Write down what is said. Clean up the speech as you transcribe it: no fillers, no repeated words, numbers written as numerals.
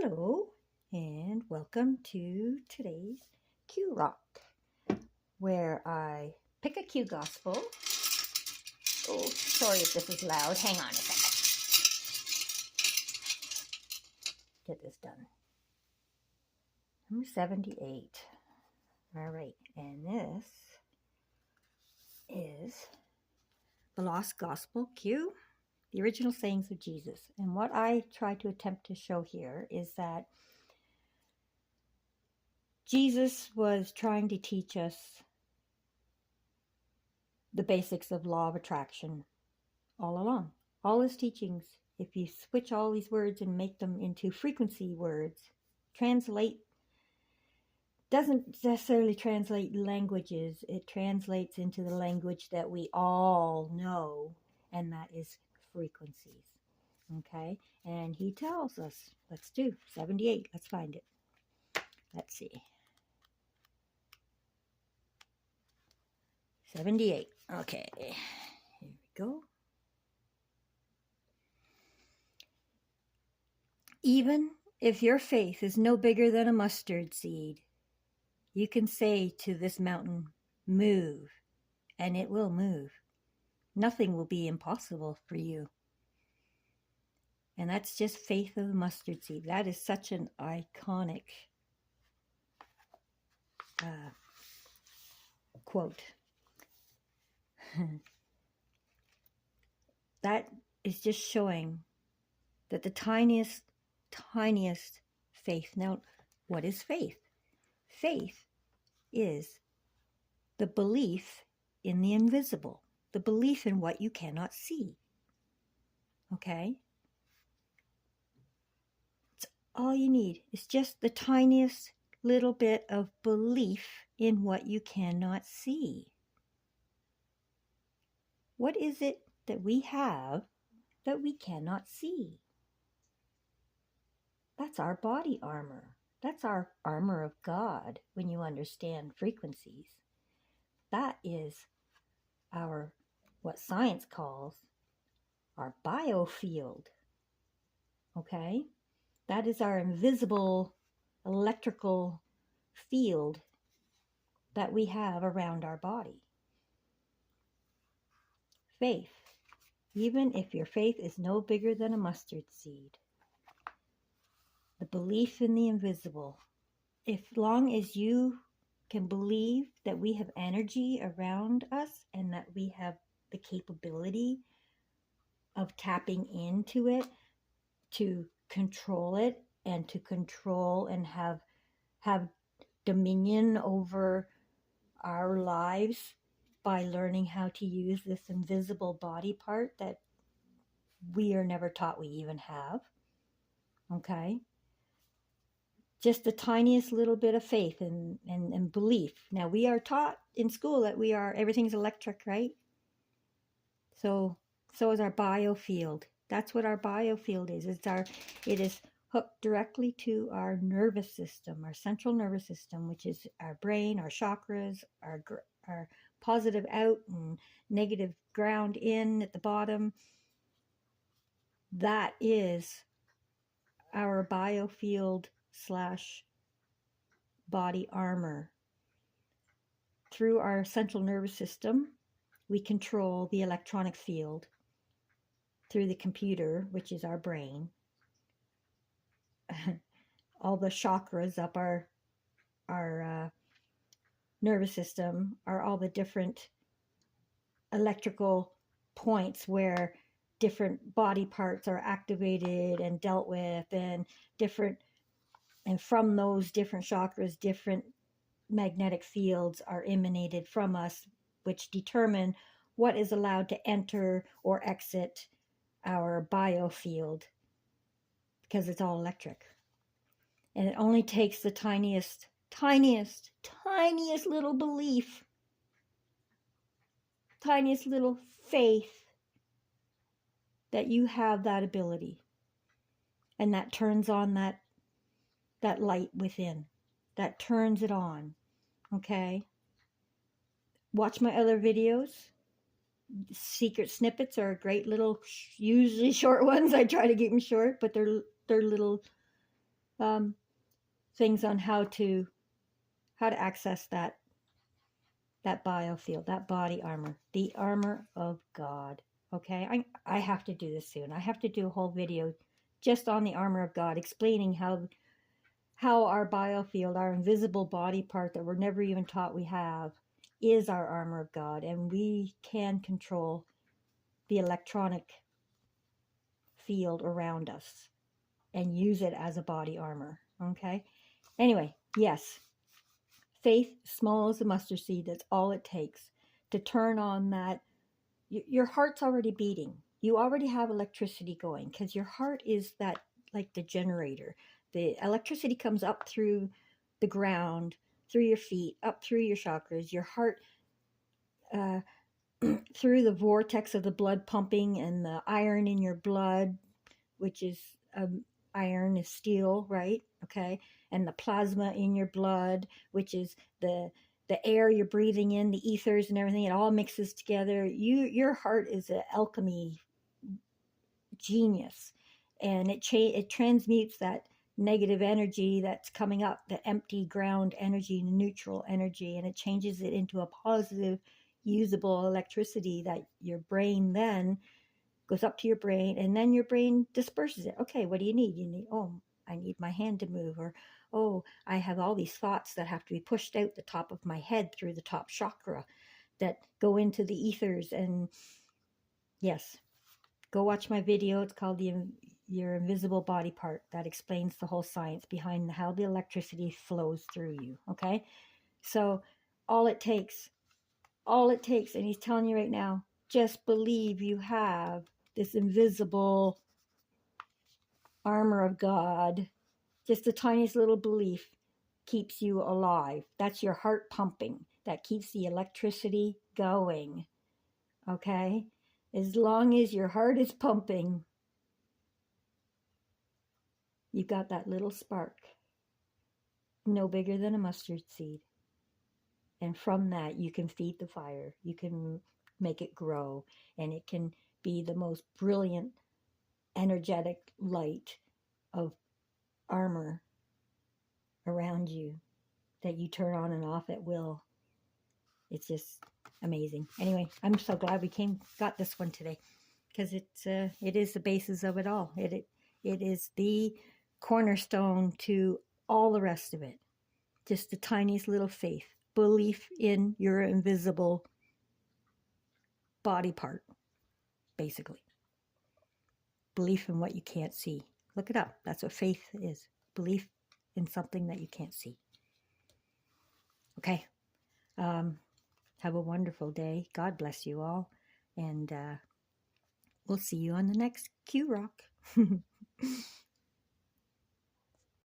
Hello, and welcome to today's Q Rock, where I pick a Q Gospel. Oh, sorry if this is loud. Hang on a second. Get this done. Number 78. All right, and this is the Lost Gospel Q, the original sayings of Jesus. And what I try to attempt to show here is that Jesus was trying to teach us the basics of law of attraction all along. All his teachings, if you switch all these words and make them into frequency words, doesn't necessarily translate languages. It translates into the language that we all know, and that is frequencies. Okay? And he tells us, let's do 78. Let's find it. Let's see. 78. Okay. Here we go. Even if your faith is no bigger than a mustard seed, you can say to this mountain, move, and it will move. Nothing will be impossible for you. And that's just faith of the mustard seed. That is such an iconic quote. That is just showing that the tiniest faith. Now, what is faith? Faith is the belief in the invisible, the belief in what you cannot see. Okay? It's all you need. It's just the tiniest little bit of belief in what you cannot see. What is it that we have that we cannot see? That's our body armor. That's our armor of God when you understand frequencies. That is our, what science calls, our biofield. Okay? That is our invisible electrical field that we have around our body. Faith. Even if your faith is no bigger than a mustard seed. The belief in the invisible. As long as you can believe that we have energy around us and that we have the capability of tapping into it to control it and to control and have dominion over our lives by learning how to use this invisible body part that we are never taught we even have. Okay? Just the tiniest little bit of faith and belief. Now, we are taught in school that everything's electric, right? So is our biofield. That's what our biofield is. It is hooked directly to our nervous system, our central nervous system, which is our brain, our chakras, our positive out and negative ground in at the bottom. That is our biofield / body armor. Through our central nervous system, we control the electronic field through the computer, which is our brain. All the chakras up our nervous system are all the different electrical points where different body parts are activated and dealt with, and from those different chakras, different magnetic fields are emanated from us, which determine what is allowed to enter or exit our biofield, because it's all electric. And it only takes the tiniest little belief, tiniest little faith that you have that ability. And that turns on that light within. That turns it on. Okay? Watch my other videos. Secret snippets are great little, usually short ones. I try to keep them short, but they're little things on how to access that biofield, that body armor, the armor of God. Okay, I have to do this soon. I have to do a whole video just on the armor of God, explaining how our biofield, our invisible body part that we're never even taught we have, is our armor of God, and we can control the electronic field around us and use it as a body armor. Okay, anyway, yes, faith small as a mustard seed, that's all it takes to turn on that. Your heart's already beating, you already have electricity going, because your heart is that, like the generator. The electricity comes up through the ground, through your feet, up through your chakras, your heart, uh, through the vortex of the blood pumping and the iron in your blood, which is iron is steel, right? Okay, and the plasma in your blood, which is the air you're breathing in, the ethers and everything. It all mixes together. Your heart is an alchemy genius, and it transmutes that negative energy that's coming up, the empty ground energy, neutral energy, and it changes it into a positive, usable electricity that your brain then goes up to your brain, and then your brain disperses it. Okay, what do you need? You need, oh, I need my hand to move, or oh, I have all these thoughts that have to be pushed out the top of my head through the top chakra that go into the ethers. And yes, go watch my video. It's called your invisible body part. That explains the whole science behind how the electricity flows through you. Okay, so all it takes, and he's telling you right now, just believe you have this invisible armor of God. Just the tiniest little belief keeps you alive. That's your heart pumping. That keeps the electricity going. Okay? As long as your heart is pumping, you've got that little spark, no bigger than a mustard seed. And from that, you can feed the fire. You can make it grow, and it can be the most brilliant, energetic light of armor around you that you turn on and off at will. It's just amazing. Anyway, I'm so glad we got this one today, because it is the basis of it all. It is the cornerstone to all the rest of it. Just the tiniest little faith, belief in your invisible body part, basically. Belief in what you can't see. Look it up. That's what faith is. Belief in something that you can't see. Okay. Have a wonderful day. God bless you all. And we'll see you on the next Q Rock.